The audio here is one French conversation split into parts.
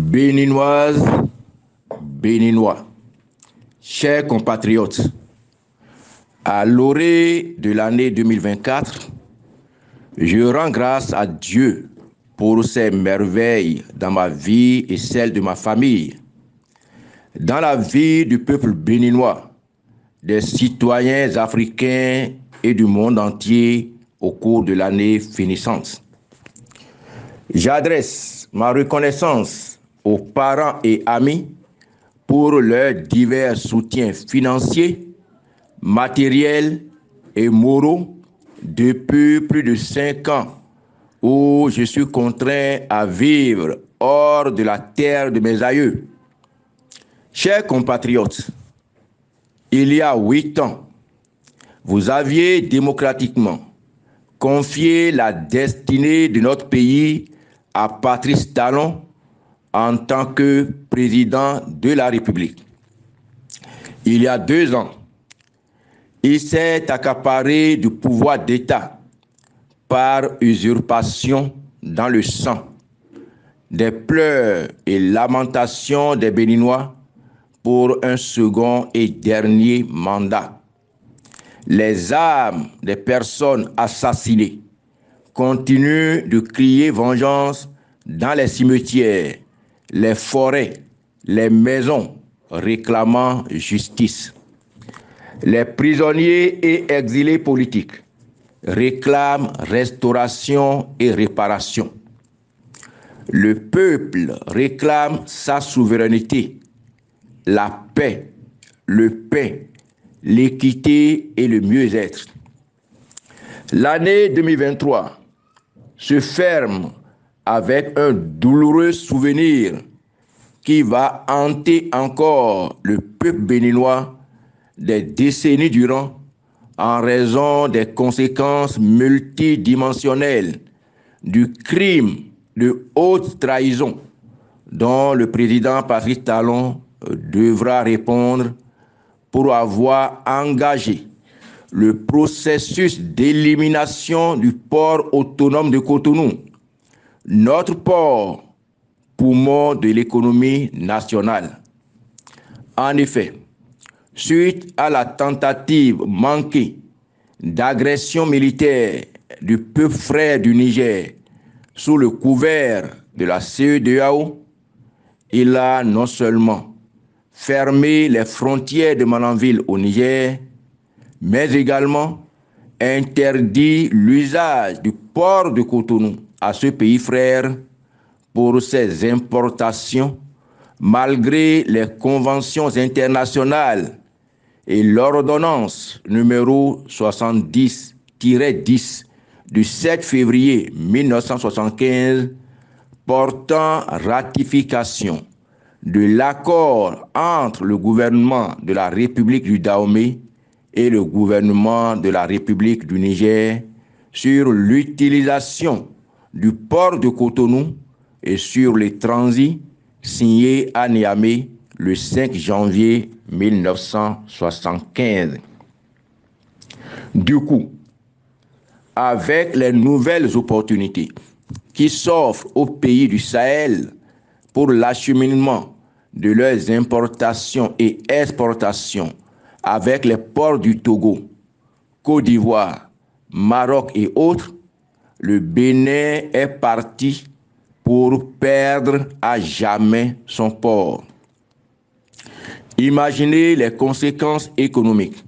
Béninoises, Béninois, chers compatriotes, à l'orée de l'année 2024, je rends grâce à Dieu pour ses merveilles dans ma vie et celle de ma famille, dans la vie du peuple béninois, des citoyens africains et du monde entier au cours de l'année finissante. J'adresse ma reconnaissance aux parents et amis pour leurs divers soutiens financiers, matériels et moraux depuis plus de 5 ans où je suis contraint à vivre hors de la terre de mes aïeux. Chers compatriotes, il y a 8 ans, vous aviez démocratiquement confié la destinée de notre pays à Patrice Talon en tant que président de la République. Il y a 2 ans, il s'est accaparé du pouvoir d'État par usurpation dans le sang. Des pleurs et lamentations des Béninois pour un second et dernier mandat. Les âmes des personnes assassinées continuent de crier vengeance dans les cimetières, les forêts, les maisons, réclamant justice. Les prisonniers et exilés politiques réclament restauration et réparation. Le peuple réclame sa souveraineté, la paix, le pain, l'équité et le mieux-être. L'année 2023 se ferme avec un douloureux souvenir qui va hanter encore le peuple béninois des décennies durant en raison des conséquences multidimensionnelles du crime de haute trahison dont le président Patrice Talon devra répondre pour avoir engagé le processus d'élimination du port autonome de Cotonou, notre port poumon de l'économie nationale. En effet, suite à la tentative manquée d'agression militaire du peuple frère du Niger sous le couvert de la CEDEAO, il a non seulement fermé les frontières de Malanville au Niger, mais également interdit l'usage du port de Cotonou à ce pays frère pour ses importations, malgré les conventions internationales et l'ordonnance numéro 70-10 du 7 février 1975 portant ratification de l'accord entre le gouvernement de la République du Dahomey et le gouvernement de la République du Niger sur l'utilisation du port de Cotonou et sur les transits signés à Niamey le 5 janvier 1975. Du coup, avec les nouvelles opportunités qui s'offrent aux pays du Sahel pour l'acheminement de leurs importations et exportations avec les ports du Togo, Côte d'Ivoire, Maroc et autres, le Bénin est parti pour perdre à jamais son port. Imaginez les conséquences économiques,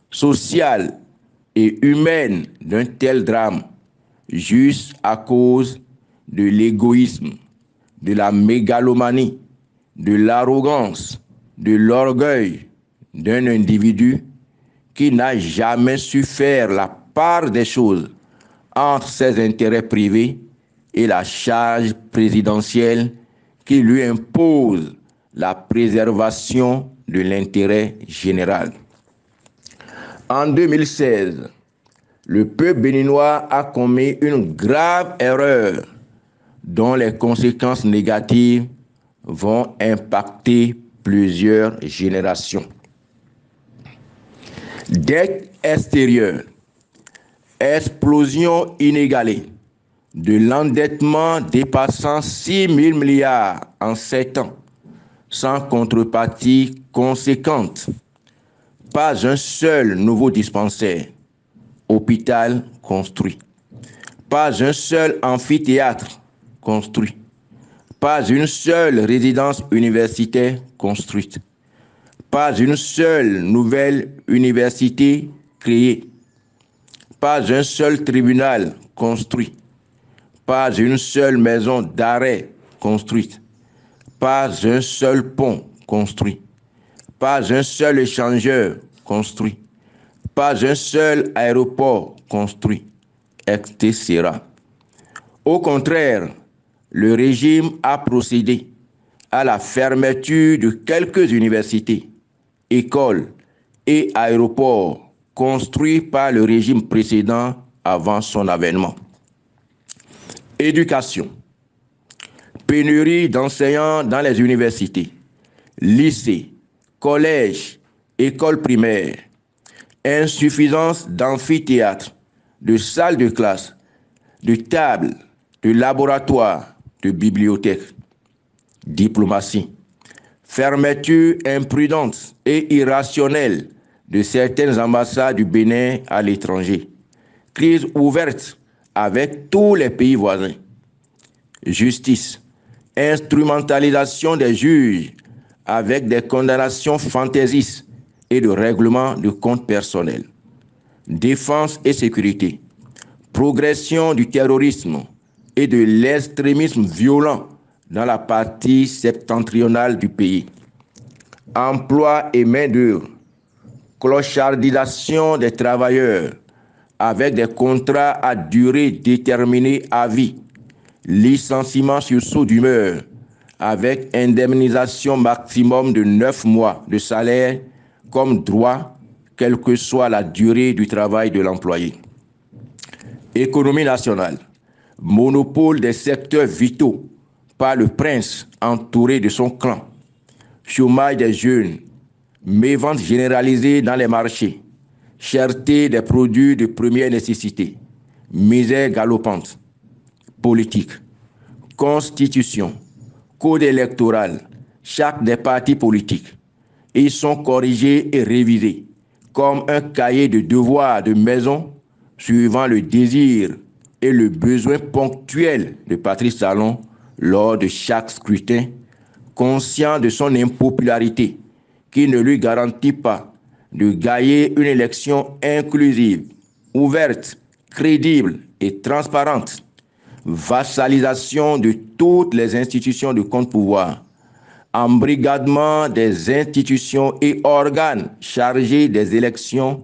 sociales et humaines d'un tel drame, juste à cause de l'égoïsme, de la mégalomanie, de l'arrogance, de l'orgueil d'un individu qui n'a jamais su faire la part des choses entre ses intérêts privés et la charge présidentielle qui lui impose la préservation de l'intérêt général. En 2016, le peuple béninois a commis une grave erreur dont les conséquences négatives vont impacter plusieurs générations. Dette extérieure, explosion inégalée, de l'endettement dépassant 6 000 milliards en 7 ans, sans contrepartie conséquente. Pas un seul nouveau dispensaire, hôpital construit. Pas un seul amphithéâtre construit. Pas une seule résidence universitaire construite. Pas une seule nouvelle université créée. Pas un seul tribunal construit. Pas une seule maison d'arrêt construite. Pas un seul pont construit. Pas un seul échangeur construit. Pas un seul aéroport construit, etc. Au contraire, le régime a procédé à la fermeture de quelques universités, écoles et aéroports construits par le régime précédent avant son avènement. Éducation. Pénurie d'enseignants dans les universités, lycées, collèges, écoles primaires. Insuffisance d'amphithéâtres, de salles de classe, de tables, de laboratoires, de bibliothèques. Diplomatie. Fermeture imprudente et irrationnelle de certaines ambassades du Bénin à l'étranger. Crise ouverte avec tous les pays voisins. Justice. Instrumentalisation des juges avec des condamnations fantaisistes et de règlement de comptes personnels. Défense et sécurité. Progression du terrorisme et de l'extrémisme violent dans la partie septentrionale du pays. Emploi et main-d'œuvre. Clochardisation des travailleurs avec des contrats à durée déterminée à vie. Licenciement sur saut d'humeur avec indemnisation maximum de 9 mois de salaire comme droit, quelle que soit la durée du travail de l'employé. Économie nationale. Monopole des secteurs vitaux par le prince entouré de son clan. Chômage des jeunes. Mévente généralisée dans les marchés. Cherté des produits de première nécessité. Misère galopante. Politique. Constitution. Code électoral. Charte des partis politiques. Ils sont corrigés et révisés comme un cahier de devoirs de maison suivant le désir et le besoin ponctuel de Patrice Talon lors de chaque scrutin, conscient de son impopularité qui ne lui garantit pas de gagner une élection inclusive, ouverte, crédible et transparente. Vassalisation de toutes les institutions de contre-pouvoir. Embrigadement des institutions et organes chargés des élections,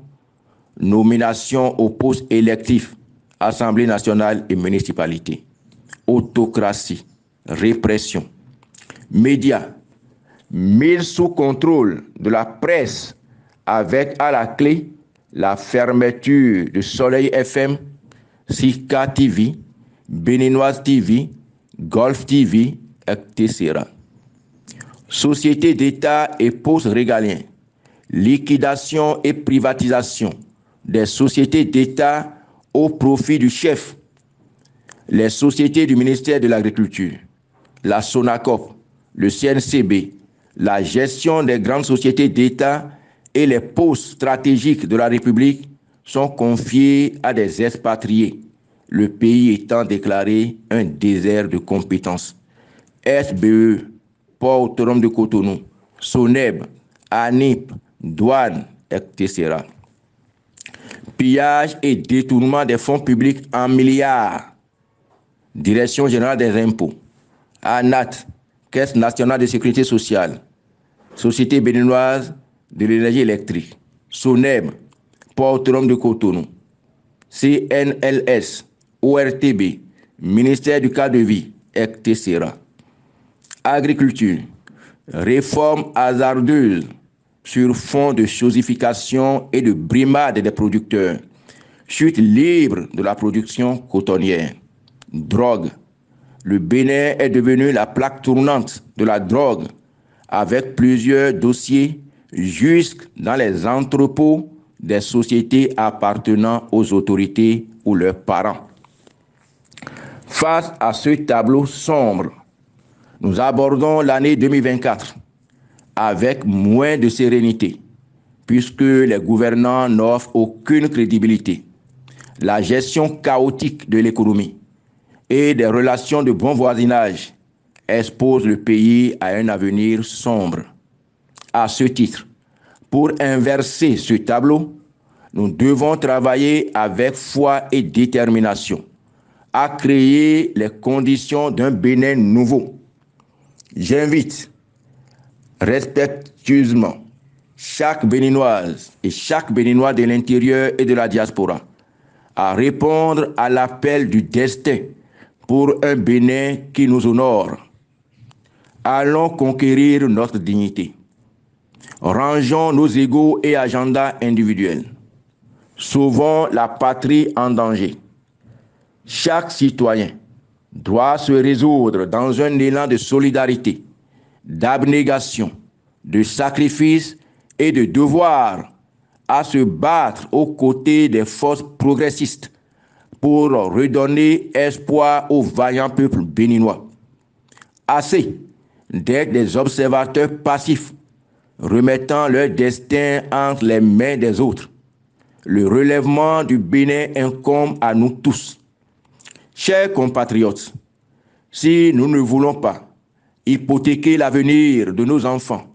nomination aux postes électifs, Assemblée nationale et municipalité. Autocratie, répression. Médias, mise sous contrôle de la presse avec à la clé la fermeture de Soleil FM, Sika TV, Béninoise TV, Golf TV, etc. Société d'État et postes régaliens, liquidation et privatisation des sociétés d'État au profit du chef, les sociétés du ministère de l'Agriculture, la SONACOP, le CNCB, la gestion des grandes sociétés d'État et les postes stratégiques de la République sont confiés à des expatriés, le pays étant déclaré un désert de compétences. SBE, Port autonome de Cotonou, SONEB, ANIP, douane, etc. Pillage et détournement des fonds publics en milliards. Direction générale des impôts, ANAT, Caisse nationale de sécurité sociale, Société béninoise de l'énergie électrique, SONEB, Port autonome de Cotonou, CNLS, ORTB, Ministère du cadre de vie, etc. Agriculture, réforme hasardeuse sur fond de chosification et de brimade des producteurs, chute libre de la production cotonnière. Drogue, le Bénin est devenu la plaque tournante de la drogue avec plusieurs dossiers jusque dans les entrepôts des sociétés appartenant aux autorités ou leurs parents. Face à ce tableau sombre, nous abordons l'année 2024 avec moins de sérénité, puisque les gouvernants n'offrent aucune crédibilité. La gestion chaotique de l'économie et des relations de bon voisinage expose le pays à un avenir sombre. À ce titre, pour inverser ce tableau, nous devons travailler avec foi et détermination à créer les conditions d'un Bénin nouveau. J'invite respectueusement chaque Béninoise et chaque Béninois de l'intérieur et de la diaspora à répondre à l'appel du destin pour un Bénin qui nous honore. Allons conquérir notre dignité. Rangeons nos égos et agendas individuels. Sauvons la patrie en danger. Chaque citoyen doit se résoudre dans un élan de solidarité, d'abnégation, de sacrifice et de devoir à se battre aux côtés des forces progressistes pour redonner espoir au vaillant peuple béninois. Assez d'être des observateurs passifs, remettant leur destin entre les mains des autres. Le relèvement du Bénin incombe à nous tous. Chers compatriotes, si nous ne voulons pas hypothéquer l'avenir de nos enfants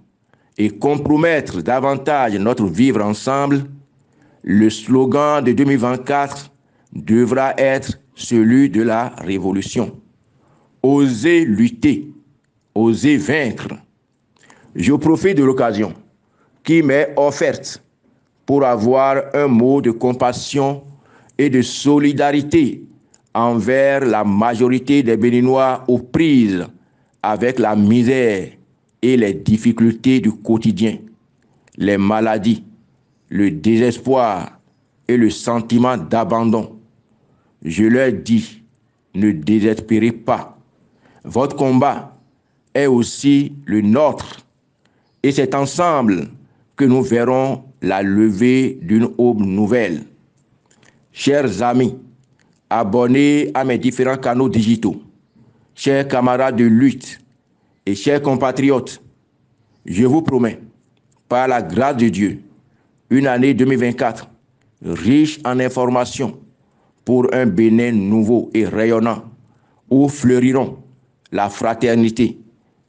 et compromettre davantage notre vivre ensemble, le slogan de 2024 devra être celui de la révolution. Osez lutter, osez vaincre. Je profite de l'occasion qui m'est offerte pour avoir un mot de compassion et de solidarité envers la majorité des Béninois aux prises avec la misère et les difficultés du quotidien, les maladies, le désespoir et le sentiment d'abandon. Je leur dis, ne désespérez pas. Votre combat est aussi le nôtre et c'est ensemble que nous verrons la levée d'une aube nouvelle. Chers amis, abonnés à mes différents canaux digitaux, chers camarades de lutte et chers compatriotes, je vous promets, par la grâce de Dieu, une année 2024 riche en informations pour un Bénin nouveau et rayonnant où fleuriront la fraternité,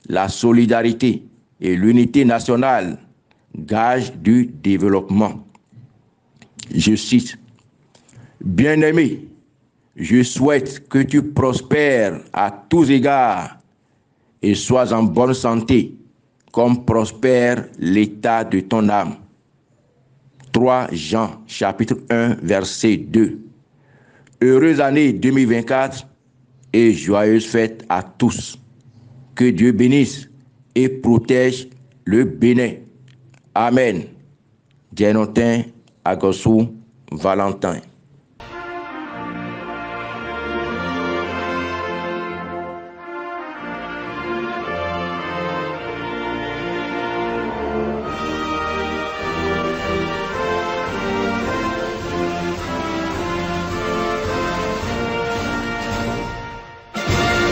la solidarité et l'unité nationale, gage du développement. Je cite, « Bien-aimé, je souhaite que tu prospères à tous égards et sois en bonne santé, comme prospère l'état de ton âme. » 3 Jean, chapitre 1, verset 2. Heureuse année 2024 et joyeuse fête à tous. Que Dieu bénisse et protège le Bénin. Amen. Dienotin Agossou Valentin.